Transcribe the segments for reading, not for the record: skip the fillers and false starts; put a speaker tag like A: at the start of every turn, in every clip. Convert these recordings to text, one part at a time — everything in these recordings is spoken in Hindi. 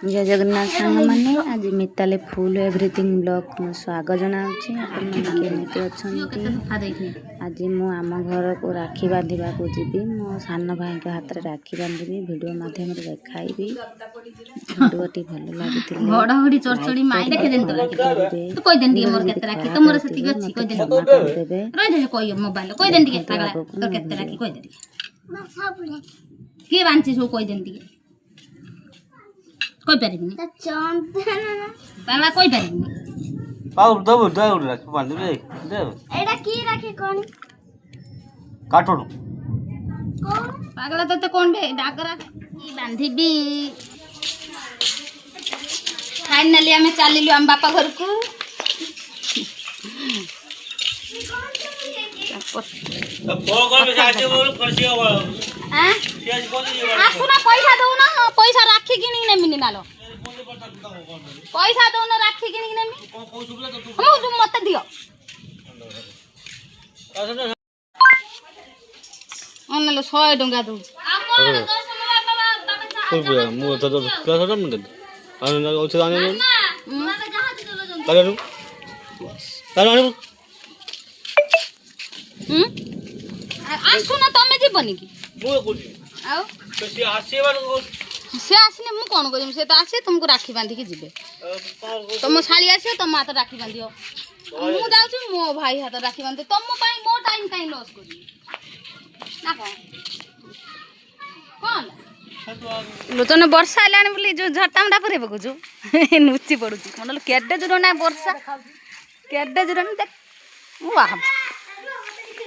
A: जय जगन्नाथ सांग मैंने आज मिताले फुल एवरीथिंग ब्लॉग स्वागत जनाऊँगी। केमती अच्छा आज मु आम घर को राखी बांधा को जी मो सान भाई के हाथ में राखी बांधि भिडियो माध्यम देखाइबी। भिडियोटी भल लगी
B: किए बांची सब कोई देन दिए कोई पारिबनी त पाला कोई पारिबनी
C: पाउर दब दब राख बांध दे दे
B: एडा की राखे कोन
C: काटोड़
B: कोन पागला तते कोन बे डागरा की बांधी बी फाइनली हमें चलिलु हम बापा घर को आसुना पैसा दउना पैसा राखी किनी नेमिनी नालो पैसा दउना राखी किनी नेमी हम मत दियो ओनलो 100 टंका दउ
C: मु तो क्लास हम दे आने ओछ आने तारे तारे
B: आसुना तमे जीवनी की
C: मु कोठी
B: आउ
C: तो से आसेबार
B: से आसने मु कोन करिम से तो आसे तुमको राखी बांधी के जिबे तुम साली आसे तुम हाथ राखी बांधियो मु जाउछी मो भाई हाथ राखी बांधे तुम पाई मो टाइम काई लॉस करी ना कोन लोचन वर्षा आलानी बोली जो झटामडा परे बकुछु नुची पडुची मनल केडे जुरो ना वर्षा केडे जुरो ना देख वाह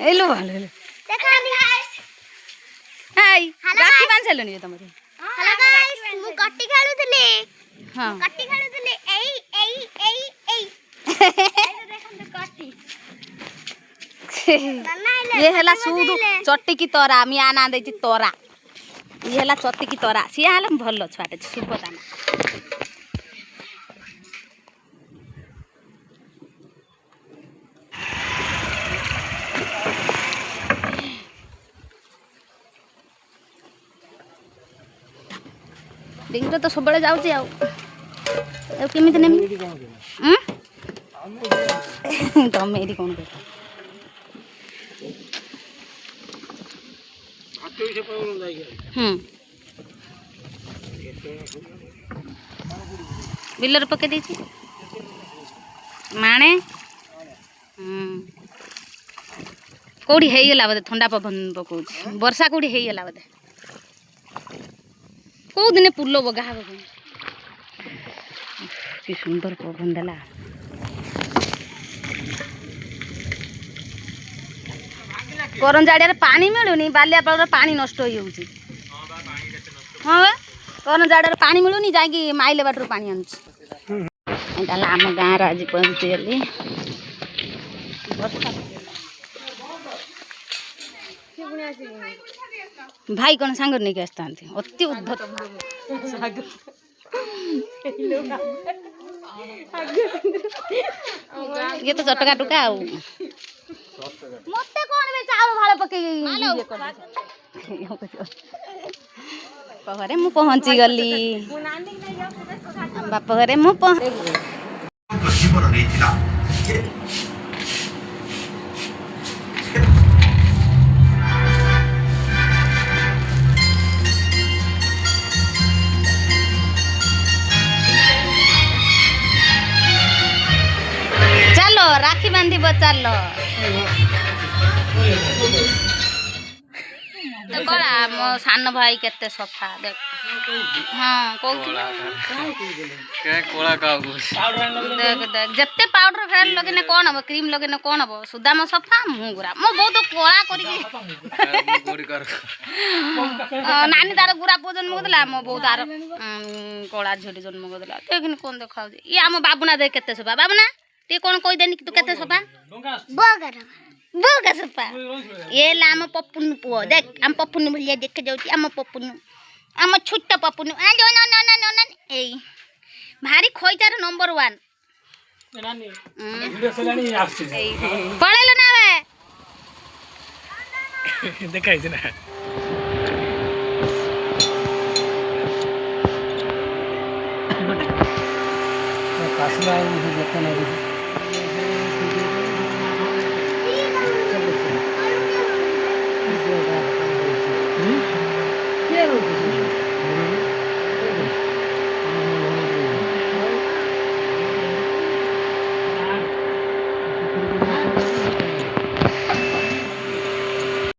B: एलो भालो देखा हाय राखी बांध चलनी जे तमरे हेलो गाइस मु कट्टी खेलुतले हां कट्टी खेलुतले एई देखन तो कट्टी ये हला सुदु चट्टी की तोरा मी आना देची तोरा ये हला चट्टी की तोरा सिया हला भल्लो छाटे सुबताना डिंगटा तो सब जाऊँगी आउ केमी नेमी तुम ये कौन कर बिलर पके दी माणे कौड़ी है बोधे ठंडा पवन पकाऊ वर्षा कौड़ी है बोधे कौ दिन पुल बगा हम कि सुंदर पवन देला गरम जाड़िया पानी मिलूनी बालियापाल पानी नष्ट हो जाऊँगी हाँ गरम जाड़िया पानी मिलूनी जाकि माइले बाटर पानी आनुची आम गाँव आज पहुँची गली भाई कौन सांग नहीं के आसता अति उद्धत ये तो चटका टुका मते कौन बे चावल भाले पके घरे मु पहुँची गली बाप घरे मु चलो राखी बांधी चलो कला मो सान भाई केते सफा देख हाँ देख देख जत्ते पाउडर फेर लगेने कौन हम क्रीम लगेने कौन हम सुधा मो सफा मुँह गुरा मो बहुत कला नानी तार गुरा पो जन्म करदेला मो बहुत तार कला झील जन्म करदेला देखनी कौन देखा ये आम बाबुना देख केते सफा बाबुना टे कौन कहीदेनी तू केते सफा बोगा सफा ये ला आम पपुन पुओ देख आम पपुन भलिया देख जाउची आम पपुन आम छोट पपुन आ जो न ए भारी खोइचार नंबर 1 नानी वीडियो चलानी आछि पळेलो ना बे देखाइ छै ना
D: କାଶିଲା ବେଳକୁ ସେ ଯେତେ ନେବି